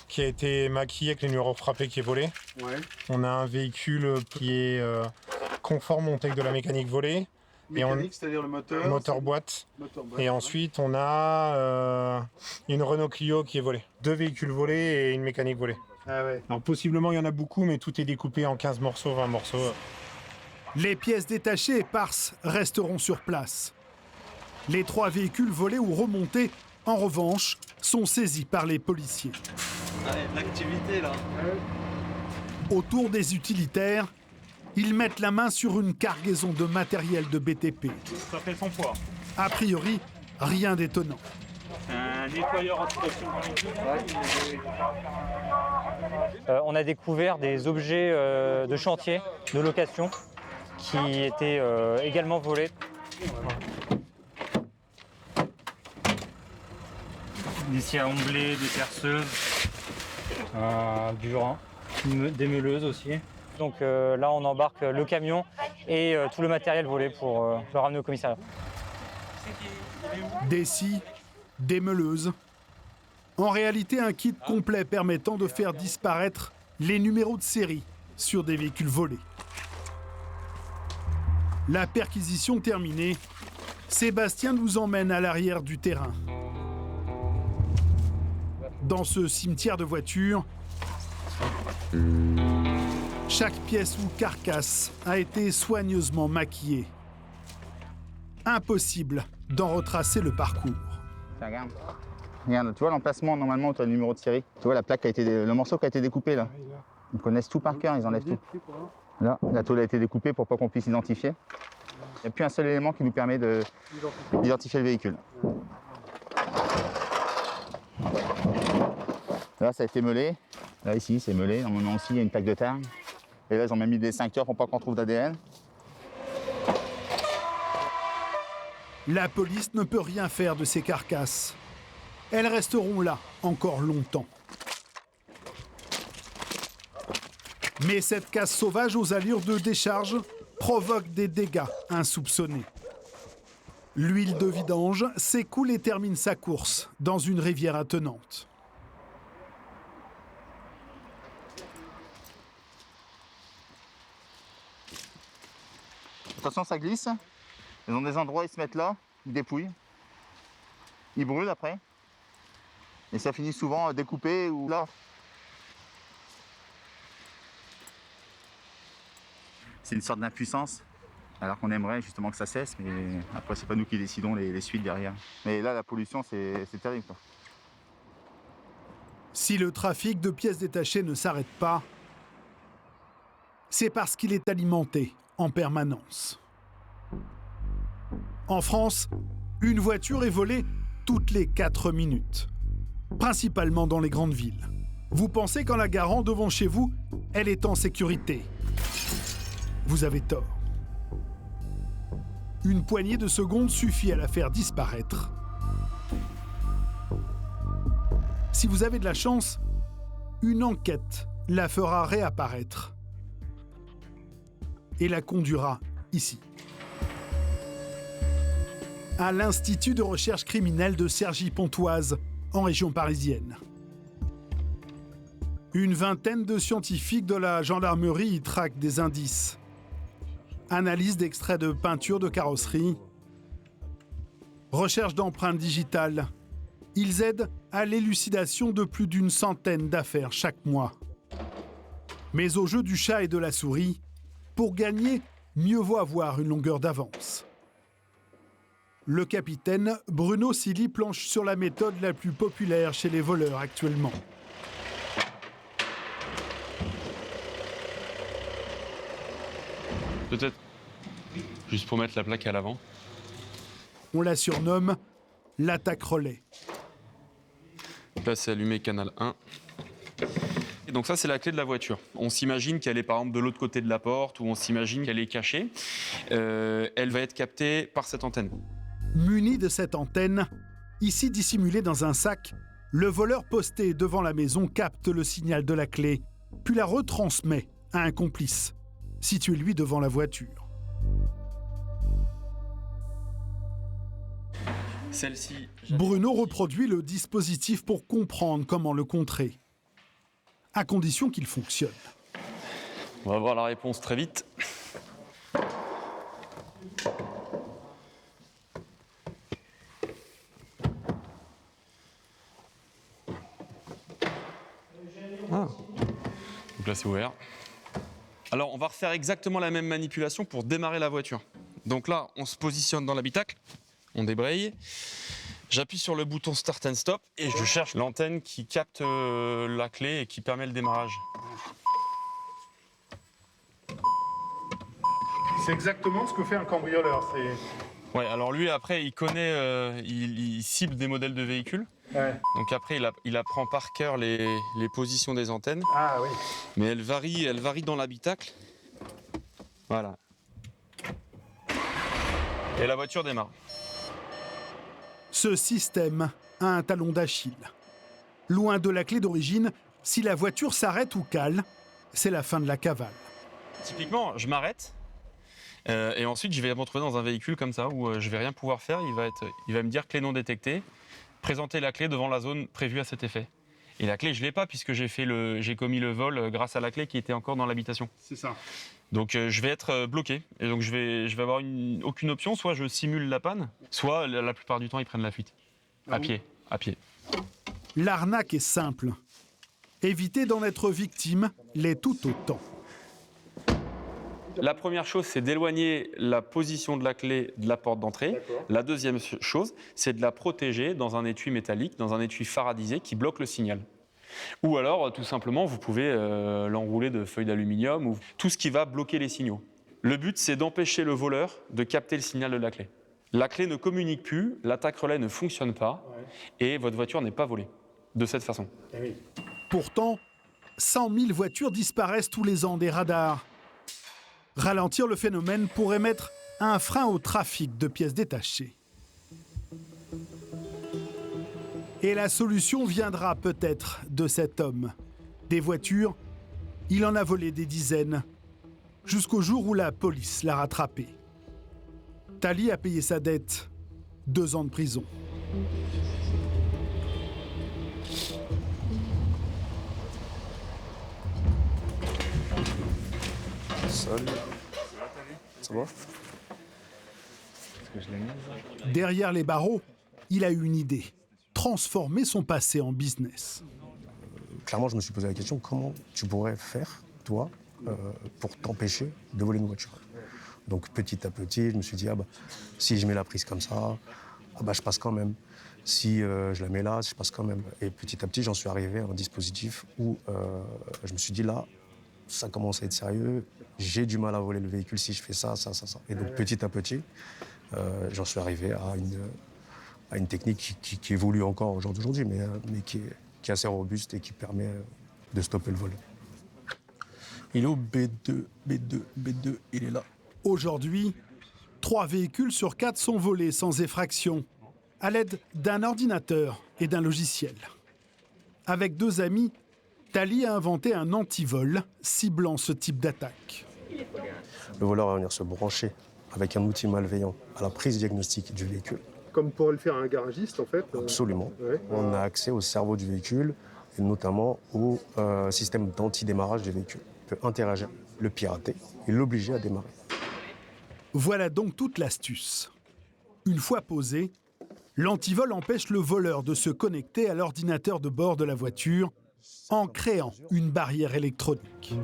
qui a été maquillé avec les numéros frappés qui est volé. Ouais. On a un véhicule qui est conforme au texte de la mécanique volée. Mécanique, c'est-à-dire le moteur? Moteur boîte. Et ensuite, on a une Renault Clio qui est volée. 2 véhicules volés et une mécanique volée. Ah ouais. Alors possiblement, il y en a beaucoup, mais tout est découpé en 15 morceaux, 20 morceaux. Les pièces détachées éparses resteront sur place. Les 3 véhicules volés ou remontés, en revanche, sont saisis par les policiers. L'activité là. Autour des utilitaires, ils mettent la main sur une cargaison de matériel de BTP. Ça fait son poids. A priori, rien d'étonnant. Un nettoyeur anti-pression. On a découvert des objets de chantier, de location, qui étaient également volés. Des scies à ongler, des perceuses, un burin, des meuleuses aussi. Donc là, on embarque le camion et tout le matériel volé pour le ramener au commissariat. Des scies, des meuleuses. En réalité, un kit complet permettant de faire disparaître les numéros de série sur des véhicules volés. La perquisition terminée, Sébastien nous emmène à l'arrière du terrain. Dans ce cimetière de voitures, chaque pièce ou carcasse a été soigneusement maquillée. Impossible d'en retracer le parcours. Regarde. Regarde, tu vois l'emplacement normalement où tu as le numéro de série. Tu vois la plaque qui a été, le morceau qui a été découpé là. Ils connaissent tout par cœur, ils enlèvent tout. Là, la tôle a été découpée pour pas qu'on puisse identifier. Il n'y a plus un seul élément qui nous permet d'identifier le véhicule. Là, ça a été meulé. Là, ici, c'est meulé. Normalement aussi, il y a une plaque de terre. Et là, ils ont même mis des extincteurs pour pas qu'on trouve d'ADN. La police ne peut rien faire de ces carcasses. Elles resteront là encore longtemps. Mais cette casse sauvage aux allures de décharge provoque des dégâts insoupçonnés. L'huile de vidange s'écoule et termine sa course dans une rivière attenante. Attention, ça glisse. Ils ont des endroits, ils se mettent là, ils dépouillent. Ils brûlent après. Et ça finit souvent découpé ou là. C'est une sorte d'impuissance, alors qu'on aimerait justement que ça cesse, mais après c'est pas nous qui décidons les suites derrière. Mais là la pollution c'est terrible, quoi. Si le trafic de pièces détachées ne s'arrête pas, c'est parce qu'il est alimenté en permanence. En France, une voiture est volée toutes les 4 minutes, principalement dans les grandes villes. Vous pensez qu'en la garant devant chez vous, elle est en sécurité. Vous avez tort. Une poignée de secondes suffit à la faire disparaître. Si vous avez de la chance, une enquête la fera réapparaître et la conduira ici, à l'Institut de recherche criminelle de Cergy-Pontoise, en région parisienne. Une vingtaine de scientifiques de la gendarmerie y traquent des indices. Analyse d'extraits de peinture de carrosserie, recherche d'empreintes digitales. Ils aident à l'élucidation de plus d'une centaine d'affaires chaque mois. Mais au jeu du chat et de la souris, pour gagner, mieux vaut avoir une longueur d'avance. Le capitaine Bruno Silly planche sur la méthode la plus populaire chez les voleurs actuellement. Peut-être juste pour mettre la plaque à l'avant. On la surnomme l'attaque relais. Là, c'est allumé canal 1. Et donc ça, c'est la clé de la voiture. On s'imagine qu'elle est par exemple de l'autre côté de la porte ou on s'imagine qu'elle est cachée. Elle va être captée par cette antenne. Muni de cette antenne, ici dissimulée dans un sac, le voleur posté devant la maison capte le signal de la clé, puis la retransmet à un complice, situé lui devant la voiture. Celle-ci. Bruno reproduit le dispositif pour comprendre comment le contrer, à condition qu'il fonctionne. On va voir la réponse très vite. Ah. Donc là, c'est ouvert. Alors, on va refaire exactement la même manipulation pour démarrer la voiture. Donc là, on se positionne dans l'habitacle, on débraye. J'appuie sur le bouton Start and Stop et je cherche l'antenne qui capte la clé et qui permet le démarrage. C'est exactement ce que fait un cambrioleur. Ouais, alors lui, après, il connaît, il cible des modèles de véhicules. Ouais. Donc après, il apprend par cœur les positions des antennes. Ah oui. Mais elle varie dans l'habitacle. Voilà. Et la voiture démarre. Ce système a un talon d'Achille. Loin de la clé d'origine, si la voiture s'arrête ou cale, c'est la fin de la cavale. Typiquement, je m'arrête. Et ensuite, je vais me retrouver dans un véhicule comme ça où je vais rien pouvoir faire. Il va me dire clé non détectée. Présenter la clé devant la zone prévue à cet effet. Et la clé, je ne l'ai pas puisque j'ai commis le vol grâce à la clé qui était encore dans l'habitation. C'est ça. Donc je vais être bloqué. Et donc je vais avoir aucune option. Soit je simule la panne, soit la plupart du temps, ils prennent la fuite. À pied. L'arnaque est simple. Éviter d'en être victime l'est tout autant. La première chose, c'est d'éloigner la position de la clé de la porte d'entrée. La deuxième chose, c'est de la protéger dans un étui métallique, dans un étui faradisé qui bloque le signal. Ou alors, tout simplement, vous pouvez l'enrouler de feuilles d'aluminium ou tout ce qui va bloquer les signaux. Le but, c'est d'empêcher le voleur de capter le signal de la clé. La clé ne communique plus, l'attaque relais ne fonctionne pas et votre voiture n'est pas volée de cette façon. Pourtant, 100 000 voitures disparaissent tous les ans des radars. Ralentir le phénomène pourrait mettre un frein au trafic de pièces détachées. Et la solution viendra peut-être de cet homme. Des voitures, il en a volé des dizaines, jusqu'au jour où la police l'a rattrapé. Tali a payé sa dette, 2 ans de prison. Salut. Ça va? Derrière les barreaux, il a eu une idée. Transformer son passé en business. Clairement, je me suis posé la question, comment tu pourrais faire, toi, pour t'empêcher de voler une voiture? Donc petit à petit, je me suis dit, si je mets la prise comme ça, je passe quand même. Si je la mets là, je passe quand même. Et petit à petit, j'en suis arrivé à un dispositif où je me suis dit, là, ça commence à être sérieux. J'ai du mal à voler le véhicule si je fais ça. Et donc petit à petit, j'en suis arrivé à une technique qui évolue encore au jour d'aujourd'hui, mais qui est assez robuste et qui permet de stopper le vol. Il est au B2, il est là. Aujourd'hui, 3 véhicules sur 4 sont volés sans effraction, à l'aide d'un ordinateur et d'un logiciel. Avec 2 amis, Tali a inventé un antivol ciblant ce type d'attaque. Le voleur va venir se brancher avec un outil malveillant à la prise diagnostique du véhicule. Comme pourrait le faire un garagiste, en fait. Absolument. Ouais. On a accès au cerveau du véhicule et notamment au système d'anti-démarrage du véhicule. On peut interagir, le pirater et l'obliger à démarrer. Voilà donc toute l'astuce. Une fois posé, l'antivol empêche le voleur de se connecter à l'ordinateur de bord de la voiture en créant une barrière électronique.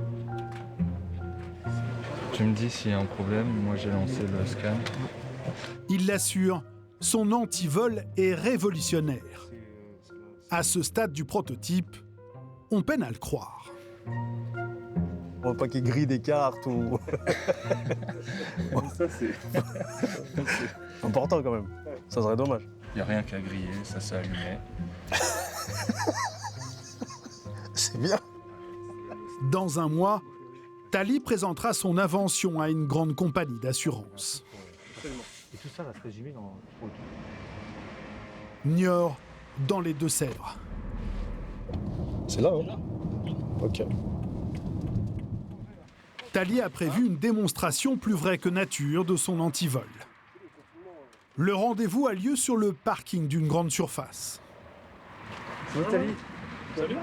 Tu me dis s'il y a un problème, moi j'ai lancé le scan. Il l'assure, son antivol est révolutionnaire. À ce stade du prototype, on peine à le croire. On ne pas qu'il grille des cartes ou... Ça c'est... important quand même, ça serait dommage. Il n'y a rien qu'à griller, ça s'est allumé. C'est bien. Dans un mois, Tali présentera son invention à une grande compagnie d'assurance. Et tout ça va se résumer dans... Niort, dans les Deux-Sèvres. C'est là, hein? Ok. Tali a prévu une démonstration plus vraie que nature de son antivol. Le rendez-vous a lieu sur le parking d'une grande surface. Salut Tali. Salut.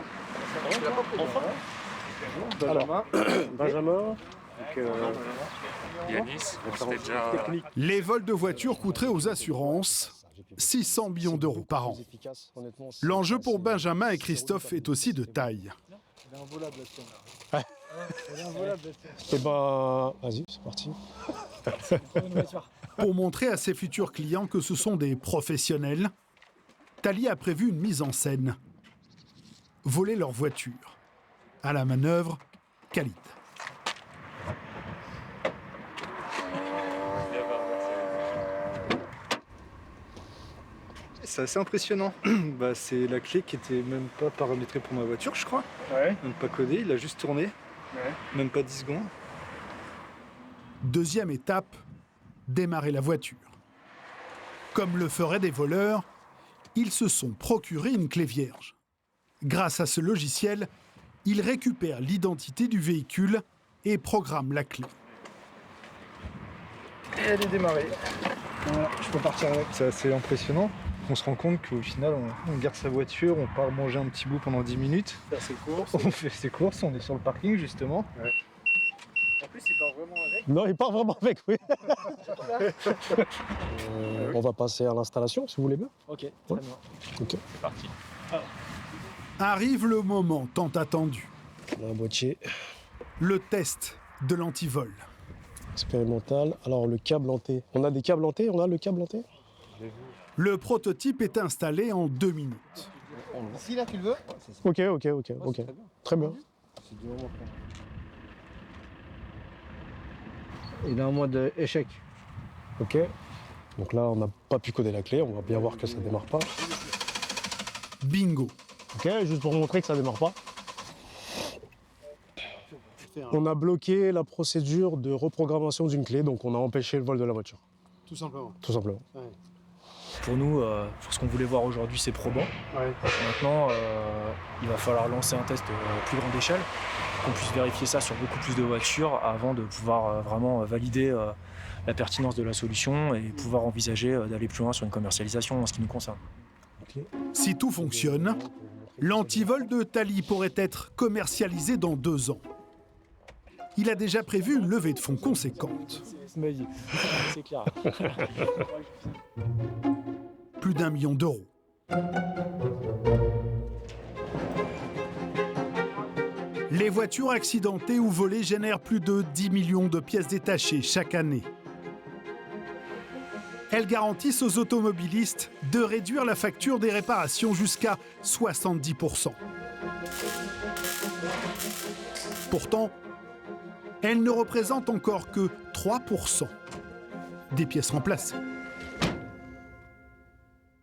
Alors, Benjamin. Yanis, c'était déjà... Les vols de voitures coûteraient aux assurances 600 millions d'euros par an. L'enjeu pour Benjamin et Christophe est aussi de taille. Eh ben, vas-y, c'est parti. Pour montrer à ses futurs clients que ce sont des professionnels, Tali a prévu une mise en scène. Voler leur voiture. À la manœuvre, Khalid. c'est assez impressionnant. C'est la clé qui était même pas paramétrée pour ma voiture, je crois. Même pas codée, il a juste tourné. Même pas 10 secondes. Deuxième étape, démarrer la voiture. Comme le feraient des voleurs, ils se sont procuré une clé vierge. Grâce à ce logiciel, ils récupèrent l'identité du véhicule et programment la clé. Et elle est démarrée. Voilà, je peux partir avec. C'est assez impressionnant. On se rend compte qu'au final, on garde sa voiture, on part manger un petit bout pendant 10 minutes. Faire ses courses. On fait ses courses, on est sur le parking justement. En plus, il part vraiment avec. Non, il part vraiment avec, oui. On va passer à l'installation, si vous voulez bien. Ok, très bien. Ok. C'est parti. Arrive le moment tant attendu. Un boîtier. Le test de l'antivol. Expérimental. Alors, le câble en T. On a des câbles en T, on a le câble en T. Le prototype est installé en 2 minutes. Ici, là, tu le veux? Ok. Très bien. Il est en mode échec. Ok. Donc là, on n'a pas pu coder la clé. On va bien voir que ça ne démarre pas. Bingo. Ok, juste pour montrer que ça ne démarre pas. On a bloqué la procédure de reprogrammation d'une clé, donc on a empêché le vol de la voiture. Tout simplement. Tout simplement. Ouais. Pour nous, ce qu'on voulait voir aujourd'hui, c'est probant. Maintenant, il va falloir lancer un test à plus grande échelle, qu'on puisse vérifier ça sur beaucoup plus de voitures avant de pouvoir vraiment valider la pertinence de la solution et pouvoir envisager d'aller plus loin sur une commercialisation en ce qui nous concerne. Si tout fonctionne, l'antivol de Tali pourrait être commercialisé dans 2 ans. Il a déjà prévu une levée de fonds conséquente. C'est clair. Plus d'1 million d'euros. Les voitures accidentées ou volées génèrent plus de 10 millions de pièces détachées chaque année. Elles garantissent aux automobilistes de réduire la facture des réparations jusqu'à 70%. Pourtant, elles ne représentent encore que 3% des pièces remplacées.